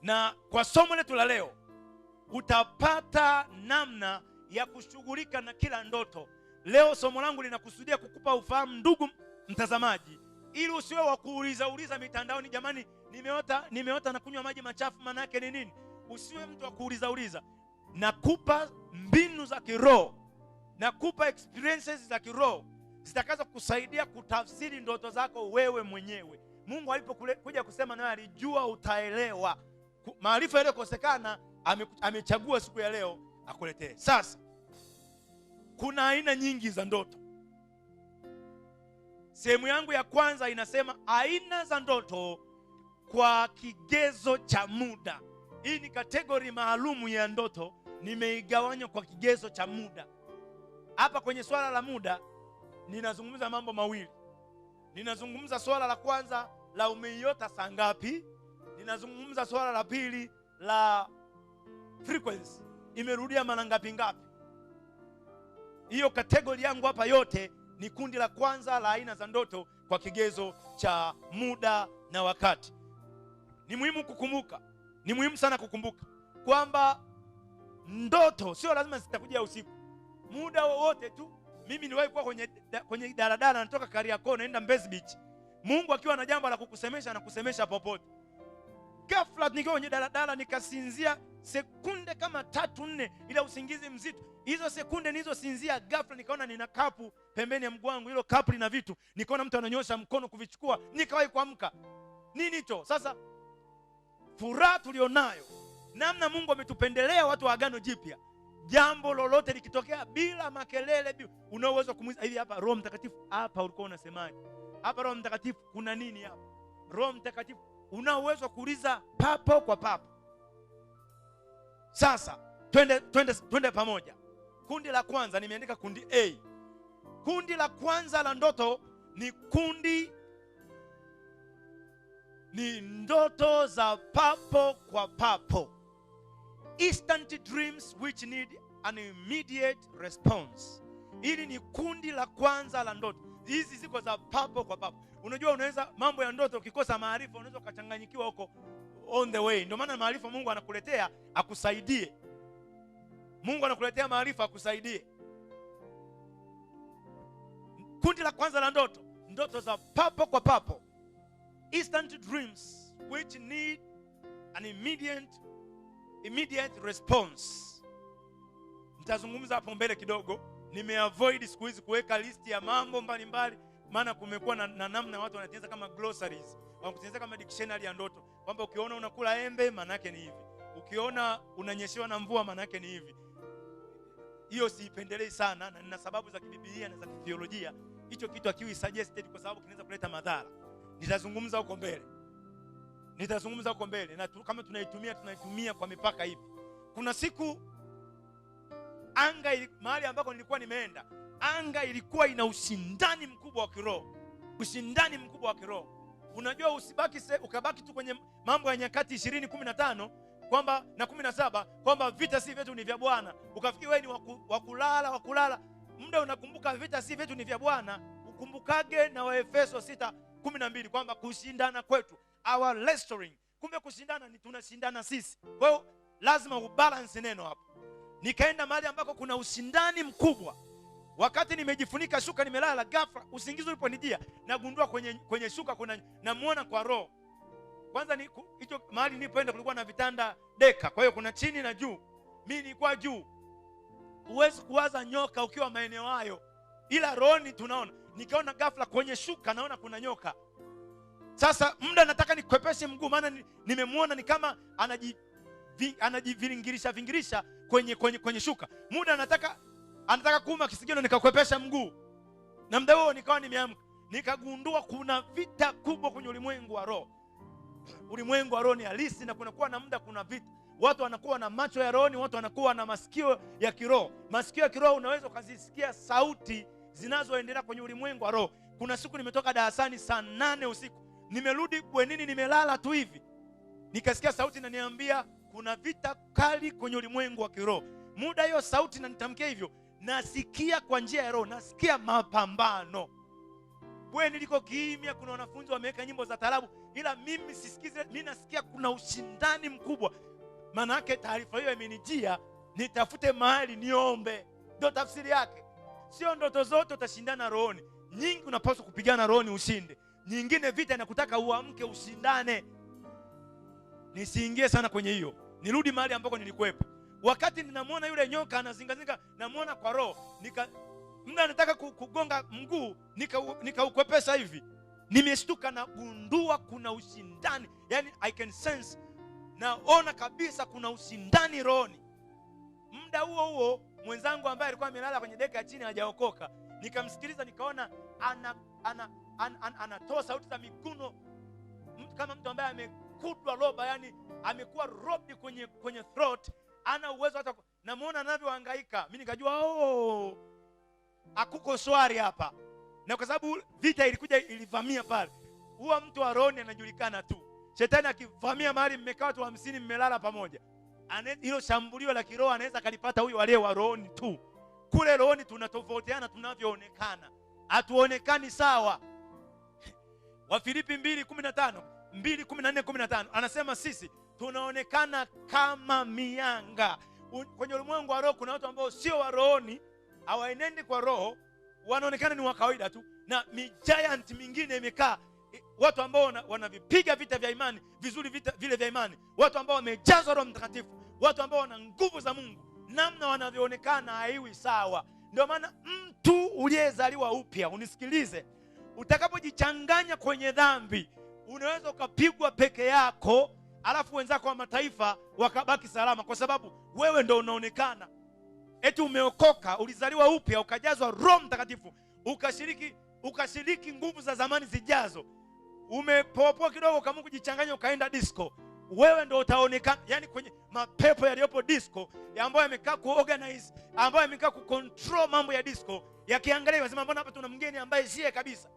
Na kwa somo letu la leo utapata namna ya kushughulika na kila ndoto. Leo somo langu linakusudia kukupa ufahamu, ndugu mtazamaji, ili usiwe wa kuuliza mitandaoni, jamani nimeota na kunywa maji machafu, maana yake ni nini? Usiwe mtu wa kuuliza. Nakupa mbinu za kiroho, nakupa experiences za kiroho zitakazo kusaidia kutafsiri ndoto zako wewe mwenyewe. Mungu alipokuja kusema nawe alijua utaelewa. Maarifa yaliyokosekana amechagua siku ya leo akuletee. Sasa kuna aina nyingi za ndoto. Sehemu yangu ya kwanza inasema aina za ndoto kwa kigezo cha muda. Hii ni kategori maalumu ya ndoto, nimeigawanya kwa kigezo cha muda. Hapa kwenye swala la muda ninazungumza mambo mawili. Ninazungumza swala la kwanza la umeiota saa ngapi. Ninazungumza swala la pili la frequency, imerudia mara ngapi. Hiyo kategori yangu hapa yote ni kundi la kwanza la aina za ndoto kwa kigezo cha muda na wakati. Ni muhimu sana kukumbuka kwamba ndoto sio lazima zitakuja usiku, muda wowote tu. Mimi niliwahi kuwa kwenye daladala natoka Kariakoo naenda Mbezi Beach. Mungu akiwa na jambo la kukusemesha anakusemesha popote. Ghafla nikiwa kwenye daladala nikasinzia sekunde kama 3-4, ila usingizi mzito. Hizo sekunde nilizosinzia, ghafla nikaona nina kapu pembeni ya mguu wangu. Hilo kapu lina vitu, nikaona mtu ananyosha mkono kuvichukua, nikawahi kuamka. Nini hicho? Sasa furaha tulionayo, namna Mungu ametupendelea watu wa Agano Jipya. Jambo lolote likitokea bila makelele, una uwezo kumuuliza hivi, hapa Roho Mtakatifu, hapa ulikuwa unasemaje? Hapa Roho Mtakatifu kuna nini hapa? Roho Mtakatifu, una uwezo kuuliza papo kwa papo. Sasa twende pamoja. Kundi la kwanza nimeandika kundi A. Kundi la kwanza la ndoto ni ndoto za papo kwa papo. Instant dreams which need an immediate response. Hili ni kundi la kwanza la ndoto. Hizi ziko za papo kwa papo. Unajua unaweza mambo ya ndoto ukikosa maarifa unaweza ukachanganyikiwa huko on the way. Ndio maana maarifa Mungu anakuletea akusaidie. Mungu anakuletea maarifa akusaidie. Kundi la kwanza la ndoto za papo kwa papo. Instant dreams which need an immediate response. Nitazungumza hapo mbele kidogo. Nimeavoid siku hizi kuweka listi ya mambo mbalimbali, maana kumekuwa na namna watu wanatengeneza kama glossaries, wanatengeneza kama dictionary ya ndoto, kwamba ukiona unakula embe maana yake ni hivi, ukiona unanyeshewa na mvua maana yake ni hivi. Hiyo siipendelei sana, na nina sababu za kibiblia na za kitheolojia. Hicho kitu hakiwi suggested kwa sababu kinaweza kuleta madhara. Nitazungumza huko mbele. Na kama tunaitumia kwa mipaka hivi. Kuna siku mahali ambako nilikuwa nimeenda, anga ilikuwa ina ushindani mkubwa wa kiroho. Unajua ukabaki tu kwenye Mambo ya Nyakati 20:15 kwamba na 17 kwamba vita si vyetu ni vya Bwana. Ukafikiri wewe ni wakulala. Muda unakumbuka vita si vyetu ni vya Bwana, ukumbukage na Waefeso 6:12 kwamba kushindana kwetu, our wrestling. Kumbe kushindana ni tunashindana sisi. Kwa hiyo lazima ubalance neno hapo. Nikaenda mahali ambako kuna ushindani mkubwa. Wakati nimejifunika shuka nimelala, ghafla usingizi uliponijia, nagundua kwenye shuka namuona kwa roho. Kwanza hicho mahali nilipoenda kulikuwa na vitanda deka. Kwa hiyo kuna chini na juu. Mimi nilikuwa juu. Huwezi kuwaza nyoka ukiwa maeneo hayo, ila rohoni tunaona. Nikaona ghafla kwenye shuka naona kuna nyoka. Sasa muda nataka nikwepeshe mguu, maana nimemuona ni kama anajivingirisha kwenye shuka. Muda anataka kuuma kisigino, nikakwepesha mguu. Na muda huo nikawa nimeamka. Nikagundua kuna vita kubwa kwenye ulimwengu wa roho. Ulimwengu wa roho ni halisi, na kunakuwa na muda kuna vita. Watu wanakuwa na macho ya rohoni, watu wanakuwa na masikio ya kiroho. Masikio ya kiroho unaweza ukazisikia sauti zinazoendelea kwenye ulimwengu wa roho. Kuna siku nimetoka darasani saa 8 usiku. Nimerudi bwenini nimelala tu hivi. Nikasikia sauti inaniambia kuna vita kali kwenye ulimwengu wa kiroho. Muda hiyo sauti inanitamkia hivyo, nasikia kwa njia ya roho, nasikia mapambano. bweni liko kimya, kuna wanafunzi wameweka nyimbo za taarabu, ila mimi sisikize. Mimi nasikia kuna ushindani mkubwa. Maana yake taarifa hiyo imenijia, nitafute mahali niombe. Ndio tafsiri yake. Sio ndoto zote utashindana rohoni. Nyingi unapaswa kupigana rohoni ushinde. Nyingine vita inakutaka uamke ushindane. Nisiingie sana kwenye hiyo. Nirudi mahali ambako nilikuwepo. Wakati ninamuona yule nyoka anazingazinga, namuona kwa roho, muda nataka kugonga mguu, nikaukwepesa hivi. Nimeshtuka na gundua kuna ushindani. Yani I can sense, naona kabisa kuna ushindani rohoni. Muda huo huo mwenzangu ambaye alikuwa amelala kwenye deka ya chini hajaokoka, nikamsikiliza, nikaona anatoa sauti za miguno kama mtu ambaye amekudwa roba, yani amekuwa robbed kwenye throat, ana uwezo hata namuona anavyohangaika. Mimi nikajua akuko swari hapa. Na kwa sababu vita ilivamia pale, huwa mtu wa rohoni anajulikana tu. Shetani akivamia mahali mmekaa watu 50 mmelala pamoja, hilo shambulio la kiroho anaweza kalipata huyu wale wa rohoni tu. Kule rohoni tunatofautiana tunavyoonekana. Hatuonekani sawa. Wafilipi 2:15, 2:14-15 anasema sisi tunaonekana kama mianga. Kwenye ulimwengu wa roho kuna watu ambao sio wa rohoni, hawaenendi kwa roho, wanaonekana ni wa kawaida tu, na giant mingine imekaa. Watu ambao wanavipiga vita vya imani vizuri, vita vile vya imani, watu ambao wamejazwa Roho Mtakatifu, watu ambao wana nguvu za Mungu, namna wanavyoonekana haiwi sawa. Ndio maana mtu uliyezaliwa upya, unisikilize, utakapojichanganya kwenye dhambi, unaweza ukapigwa peke yako, alafu wenzako wa mataifa wakabaki salama, kwa sababu wewe ndio unaonekana. Eti umeokoka, ulizaliwa upya, ukajazwa Roho Mtakatifu, ukashiriki nguvu za zamani zijazo. Umepopoa kidogo kama kujichanganya ukaenda disco, wewe ndio utaonekana. Yani kwenye mapepo yaliyopo disco, ambayo yamekaa kuorganize, ambayo yamekaa kucontrol mambo ya disco, yakiangalia wanasema mbona hapa tuna mgeni ambaye siye kabisa.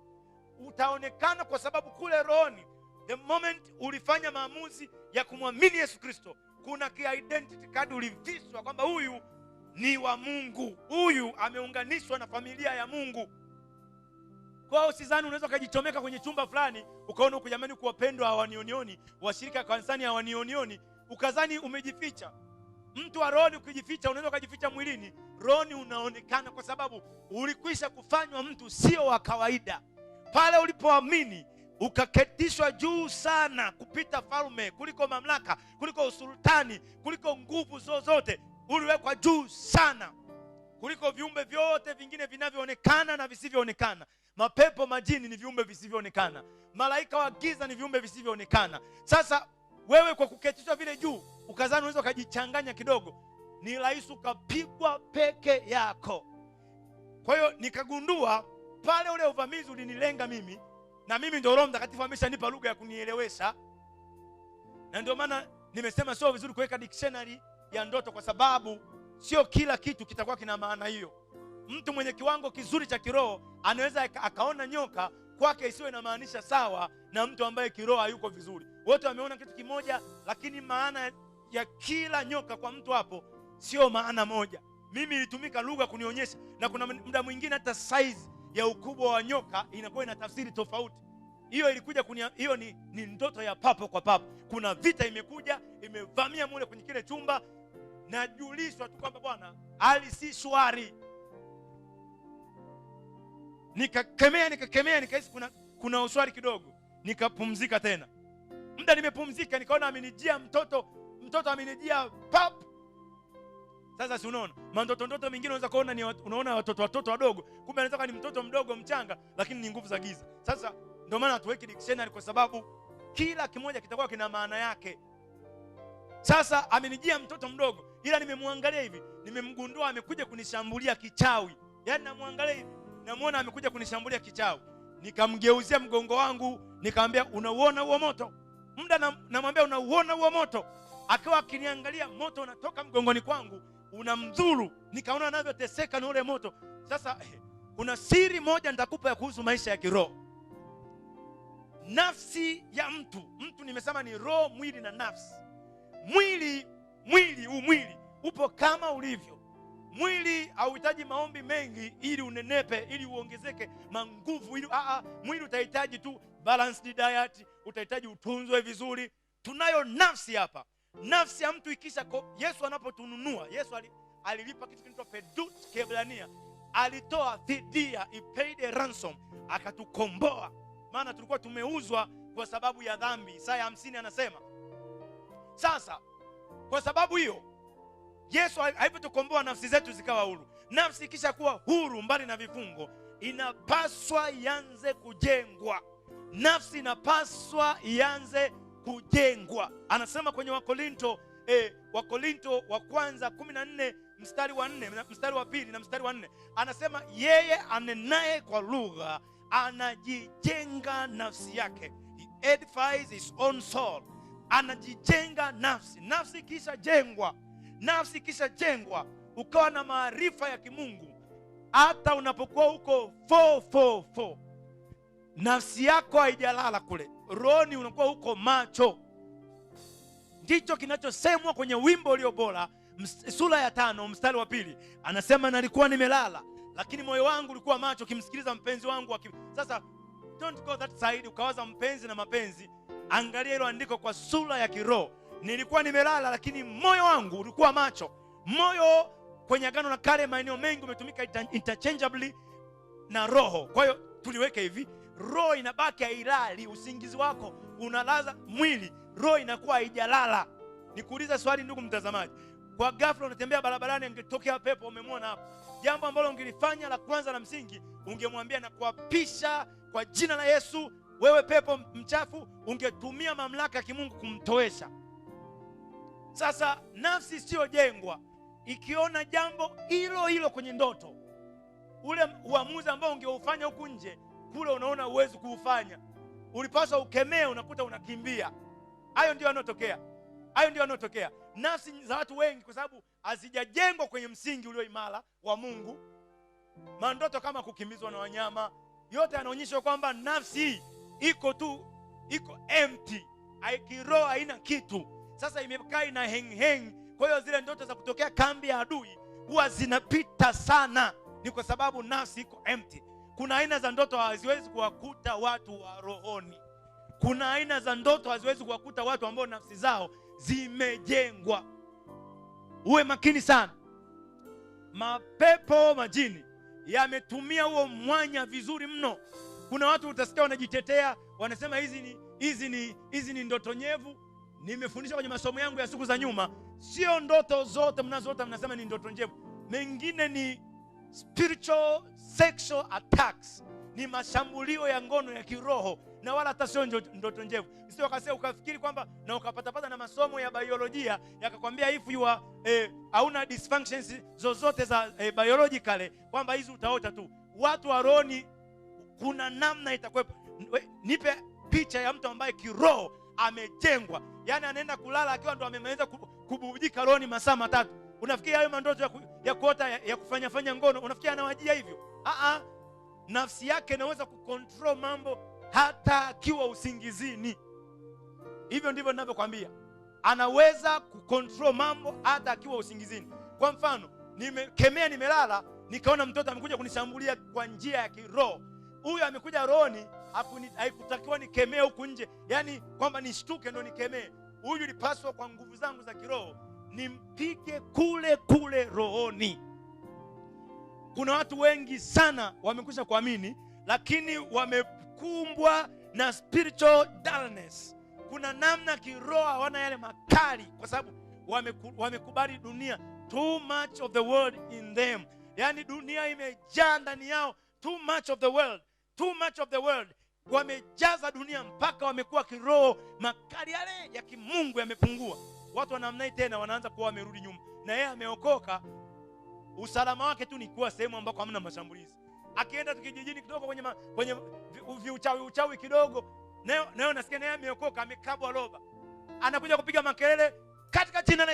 Utaonekana kwa sababu kule rohoni, the moment ulifanya maamuzi ya kumwamini Yesu Kristo, kuna ki-identity card ulivishwa kwamba huyu ni wa Mungu, huyu ameunganishwa na familia ya Mungu. Kwa usizani unaweza kujichomeka kwenye chumba fulani, ukaona uko jamani kuwapendwa hawanionioni, washirika kanisani hawanionioni, ukazani umejificha. Mtu wa rohoni ukijificha, unaweza kujificha mwilini, rohoni unaonekana kwa sababu ulikwisha kufanywa mtu sio wa kawaida. Pale ulipoamini, ukaketishwa juu sana kupita falme, kuliko mamlaka, kuliko usultani, kuliko nguvu zozote. Uliwekwa juu sana kuliko viumbe vyote vingine vinavyoonekana na visivyoonekana. Mapepo, majini ni viumbe visivyoonekana. Malaika wa giza ni viumbe visivyoonekana. Sasa wewe kwa kuketishwa vile juu, ukazani unaweza kujichanganya kidogo, ni rahisi ukapigwa peke yako. Kwa hiyo nikagundua pale ule uvamizi ulinilenga mimi, na mimi ndio Roho Mtakatifu ameshanipa lugha ya kunielewesha. Na ndio maana nimesema sio vizuri kuweka dictionary ya ndoto, kwa sababu sio kila kitu kitakuwa kina maana hiyo. Mtu mwenye kiwango kizuri cha kiroho anaweza akaona nyoka kwake isiwe inamaanisha sawa na mtu ambaye kiroho hayuko vizuri. Wote wameona kitu kimoja, lakini maana ya kila nyoka kwa mtu hapo sio maana moja. Mimi ilitumika lugha kunionyesha, na kuna muda mwingine hata size ya ukubwa wa nyoka inakuwa ina tafsiri tofauti. Hiyo ilikuja hiyo ni ndoto ya papo kwa papo. Kuna vita imekuja, imevamia mule kwenye kile chumba, najulishwa tu kwamba bwana hali si shwari. Nikakemea nikahisi kuna uswari kidogo, nikapumzika tena. Muda nimepumzika, nikaona amenijia mtoto amenijia pap. Sasa si unaona ndoto mingine unaweza kuona unaona watoto wadogo, kumbe anaweza ni mtoto mdogo mchanga, lakini ni nguvu za giza. Sasa ndio maana hatuweki dictionary, kwa sababu kila kimoja kitakuwa kina maana yake. Sasa amenijia mtoto mdogo, ila nimemwangalia hivi, nimemgundua amekuja kunishambulia kichawi. Yaani namwangalia hivi, namuona amekuja kunishambulia kichawi. Nikamgeuzia mgongo wangu, nikamwambia unauona huo moto? Muda namwambia unauona huo moto? Akawa akiniangalia, moto unatoka mgongoni kwangu unamdhuru. Nikaona anavyoteseka na ule moto. Sasa kuna siri moja nitakupa ya kuhusu maisha ya kiroho. Nafsi ya mtu nimesema ni roho, mwili na nafsi. Mwili upo kama ulivyo. Mwili hauhitaji maombi mengi ili unenepe, ili uongezeke manguvu, ili mwili utahitaji tu balanced diet, utahitaji utunzwe vizuri. Tunayo nafsi hapa. Nafsi ya mtu ikisha Yesu anapotununua, Yesu alilipa kitu kinaitwa pedut Kiebrania. Alitoa fidia, he paid a ransom, akatukomboa. Maana tulikuwa tumeuzwa kwa sababu ya dhambi. Isaya 50 anasema. Sasa kwa sababu hiyo Yesu alipotukomboa, nafsi zetu zikawa huru. Nafsi kisha kuwa huru mbali na vifungo, inapaswa ianze kujengwa. Nafsi inapaswa ianze kujengwa. Anasema kwenye Wakorinto wa kwanza 14 mstari wa 4, mstari wa 2 na mstari wa 4. Anasema yeye anenaye kwa lugha anajijenga nafsi yake. He edifies his own soul. Anajijenga nafsi. Nafsi kisha jengwa, ukawa na maarifa ya kimungu, hata unapokuwa huko 444, nafsi yako haijalala kule, rohoni unakuwa huko macho. Ndicho kinachosemwa kwenye wimbo ulio bora, sura ya 5 mstari wa 2. Anasema nalikuwa nimelala, lakini moyo wangu ulikuwa macho kimsikiliza mpenzi wangu. Sasa don't go that side ukawaza mpenzi na mapenzi. Angalia hilo andiko kwa sura ya kiroho. Nilikuwa nimelala, lakini moyo wangu ulikuwa macho. Moyo kwenye Agano la Kale maeneo mengi umetumika interchangeably na roho. Kwa hiyo tuliweke hivi, roho inabaki hailali. Usingizi wako unalaza mwili, roho inakuwa haijalala. Nikuuliza swali ndugu mtazamaji, kwa ghafla unatembea barabarani, ungetokea pepo umemwona hapo, jambo ambalo ungelifanya la kwanza la msingi, ungemwambia na kuapisha kwa jina la Yesu, wewe pepo mchafu, ungetumia mamlaka ya kimungu kumtoesha. Sasa nafsi sio jengwa, ikiona jambo hilo kwenye ndoto, ule uamuzi ambao ungeufanya huku nje, kule unaona uwezi kuufanya, ulipaswa ukemee, unakuta unakimbia. Hayo ndio yanotokea. Nafsi za watu wengi, kwa sababu hazijajengwa kwenye msingi ulio imara wa Mungu. Mandoto kama kukimbizwa na wanyama, yote yanaonyesha kwamba nafsi iko empty, kiroho haina kitu. Sasa imekaa ina hang. Kwa hiyo zile ndoto za kutokea kambi ya adui huwa zinapita sana, ni kwa sababu nafsi iko empty. Kuna aina za ndoto haziwezi kuwakuta watu wa rohoni. Kuna aina za ndoto haziwezi kuwakuta watu ambao nafsi zao zimejengwa. Uwe makini sana. Mapepo majini yametumia huo mwanya vizuri mno. Kuna watu utasikia wanajitetea, wanasema hizi ni ndoto nyevu. Nimefundisha kwenye masomo yangu ya siku za nyuma, sio ndoto zote mnazoota mnasema ni ndoto nyevu. Mengine ni spiritual sexual attacks, ni mashambulio ya ngono ya kiroho, na wala hata sio ndoto nyevu. Sio ukasema ukafikiri kwamba na ukapata na masomo ya biolojia yakakwambia if you are hauna dysfunctions zozote za biologically kwamba hizi utaota tu. Watu wa rohoni kuna namna itakuwepo. Nipe picha ya mtu ambaye kiroho amejengwa, yani anaenda kulala akiwa ndo amemaliza kububujika rohoni masaa 3. Unafikiri hayo mandoto ya kuota ya kufanya ngono, unafikiri anawajia hivyo? Nafsi yake inaweza kucontrol mambo hata akiwa usingizini. Hivyo ndivyo ninavyokuambia, anaweza kucontrol mambo hata akiwa usingizini. Kwa mfano, nimelala nikaona mtoto amekuja kunishambulia kwa njia ya kiroho. Huyu amekuja rohoni, haikutakiwa nikemee huku nje, yani kwamba nishtuke ndo nikemee. Huyu ilipaswa kwa nguvu zangu za kiroho nimpige kule rohoni. Kuna watu wengi sana wamekwisha kuamini, lakini wamekumbwa na spiritual dullness. Kuna namna kiroho hawana yale makali, kwa sababu wamekubali dunia, too much of the world in them. Yani dunia imejaa ndani yao, too much of the world. Wamejaza dunia mpaka wamekuwa kiroho, makali yale ya kimungu yamepungua. Watu wanamnai tena wanaanza kuwa wamerudi nyuma, na yeye ameokoka. Usalama wake tu ni kuwa sehemu ambako hamna mashambulizi. Akienda tukijijini kidogo kwenye uchawi kidogo, nayo nasikia naye ameokoka, amekabwa roba, anakuja kupiga makelele katika jina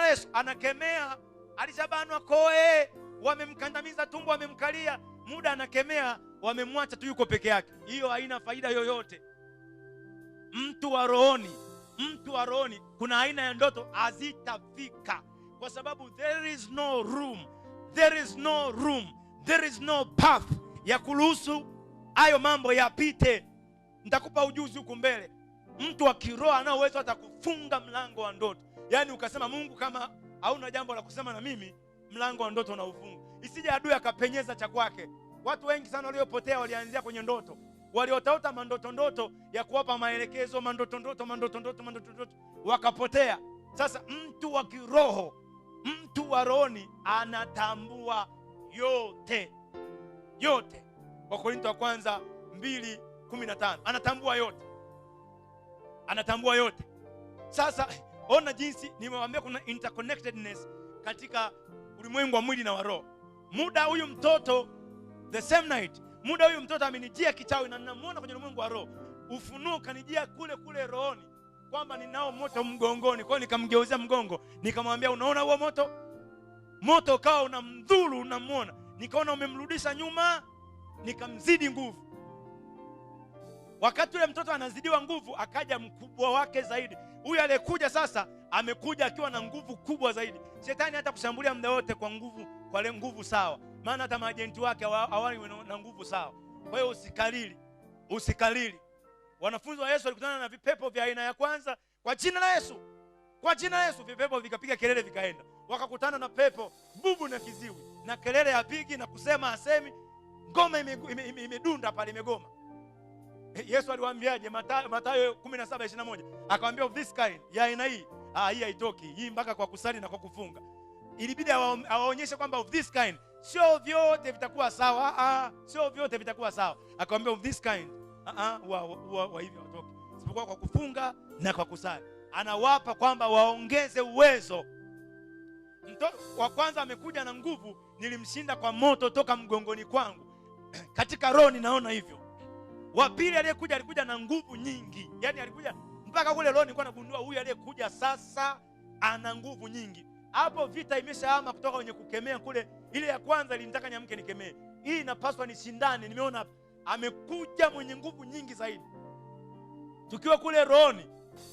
la Yesu, anakemea. Alishabanwa koe, wamemkandamiza tumbo, wamemkalia muda, anakemea, wamemwacha tu yuko peke yake. Hiyo haina faida yoyote. Mtu wa rohoni, kuna aina ya ndoto hazitafika. kwa sababu there is no room, there is no path ya kuruhusu hayo mambo yapite. Nitakupa ujuzi huko mbele. Mtu wa kiroho ana uwezo hata kufunga mlango wa ndoto. Yaani ukasema Mungu, kama hauna jambo la kusema na mimi, mlango wa ndoto unaufunga. Isije adui akapenyeza cha kwake. Watu wengi sana waliopotea walianzia kwenye ndoto. Waliotaota mandoto ya kuwapa maelekezo, mandoto wakapotea. Sasa mtu wa kiroho, mtu wa rohoni anatambua yote. Wakorintho wa kwanza 2:15. Anatambua yote. Sasa ona jinsi nimewaambia kuna interconnectedness katika ulimwengu wa mwili na wa roho. Muda huyu mtoto, the same night, muda huyu mtoto amenijia kichawi na ninamuona kwenye ulimwengu wa roho. Ufunuo kanijia kule rohoni kwamba ninao moto mgongoni. Kwa hiyo nikamgeuzia mgongo, nikamwambia unaona huo moto? Moto ukawa unamdhuru, unamuona. Nikaona umemrudisha nyuma, nikamzidi nguvu. Wakati ule mtoto anazidiwa nguvu, akaja mkubwa wake zaidi. Huyu aliyekuja sasa amekuja akiwa na nguvu kubwa zaidi. Shetani hata kushambulia muda wote kwa nguvu sawa. Maana hata majenti wake awali na nguvu sawa. Kwa hiyo usikalili. Wanafunzi wa Yesu walikutana na vipepo vya aina ya kwanza kwa jina la Yesu vipepo vikapiga kelele vikaenda. Wakakutana na pepo bubu na kiziwi, na kelele yapigi na kusema asemi, ngoma imedunda pale, imegoma. Yesu aliwaambiaje? Mathayo 17:21. Akamwambia of this kind, ya aina hii haitoki. Hii mpaka kwa kusali na kwa kufunga. Ilibidi awaonyeshe kwamba of this kind sio vyote vitakuwa sawa. Sio vyote vitakuwa sawa. Akamwambia of this kind wa hivi watoke. Isipokuwa kwa kufunga na kwa kusali. Anawapa kwamba waongeze uwezo. Mtoto wa kwanza amekuja na nguvu, nilimshinda kwa moto toka mgongoni kwangu. Katika roho ninaona hivyo. Wa pili alikuja na nguvu nyingi. Yaani alikuja mpaka kule roho nilikuwa nagundua huyu aliyekuja sasa ana nguvu nyingi. Hapo vita imeshahama kutoka kwenye kukemea kule. Ile ya kwanza ilinitaka niamke nikemee. Hii inapaswa nishindane. Nimeona amekuja mwenye nguvu nyingi zaidi. Tukiwa kule rohoni,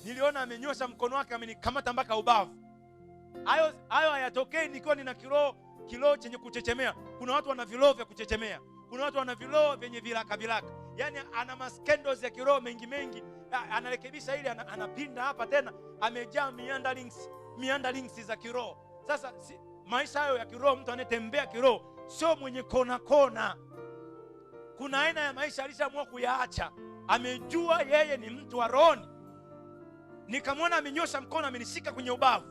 niliona amenyosha mkono wake, amenikamata mpaka ubavu. Hayo hayatokei nikiwa nina kiroho chenye kuchechemea. Kuna watu wana viroho vya kuchechemea. Kuna watu wana viroho vyenye vilaka. Yaani ana maskendos ya kiroho mengi. Anarekebisha ile, anapinda hapa tena, amejaa meanderings za kiroho. Sasa maisha hayo ya kiroho, mtu anayetembea kiroho sio mwenye kona. Kuna aina ya maisha alishaamua kuyaacha. Amejua yeye ni mtu wa rohoni. Nikamwona amenyosha mkono, amenishika kwenye ubavu.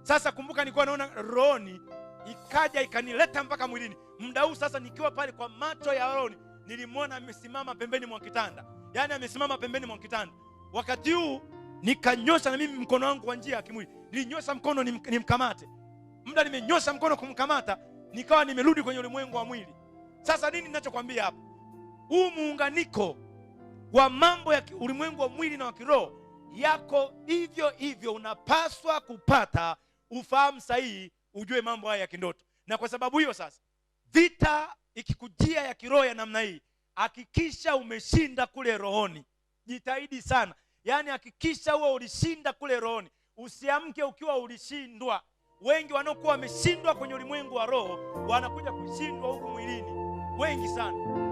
Sasa kumbuka, nilikuwa naona rohoni, ikaja ikanileta mpaka mwilini. Muda huu sasa nikiwa pale kwa macho ya rohoni, nilimwona amesimama pembeni mwa kitanda. Yaani amesimama pembeni mwa kitanda. Wakati huu nikanyosha na mimi mkono wangu kwa njia ya kimwili. Nilinyosha mkono nimkamate. Muda nimenyosha mkono kumkamata, nikawa nimerudi kwenye ulimwengu wa mwili. Sasa nini ninachokwambia hapa? Huu muunganiko wa mambo ya ulimwengu wa mwili na wa kiroho yako hivyo. Unapaswa kupata ufahamu sahihi, ujue mambo haya ya kindoto. Na kwa sababu hiyo sasa, vita ikikujia ya kiroho ya namna hii, hakikisha umeshinda kule rohoni. Jitahidi sana. Yaani hakikisha wewe ulishinda kule rohoni. Usiamke ukiwa ulishindwa. Wengi wanaokuwa wameshindwa kwenye ulimwengu wa roho wanakuja kushindwa huku mwilini. Wengi sana.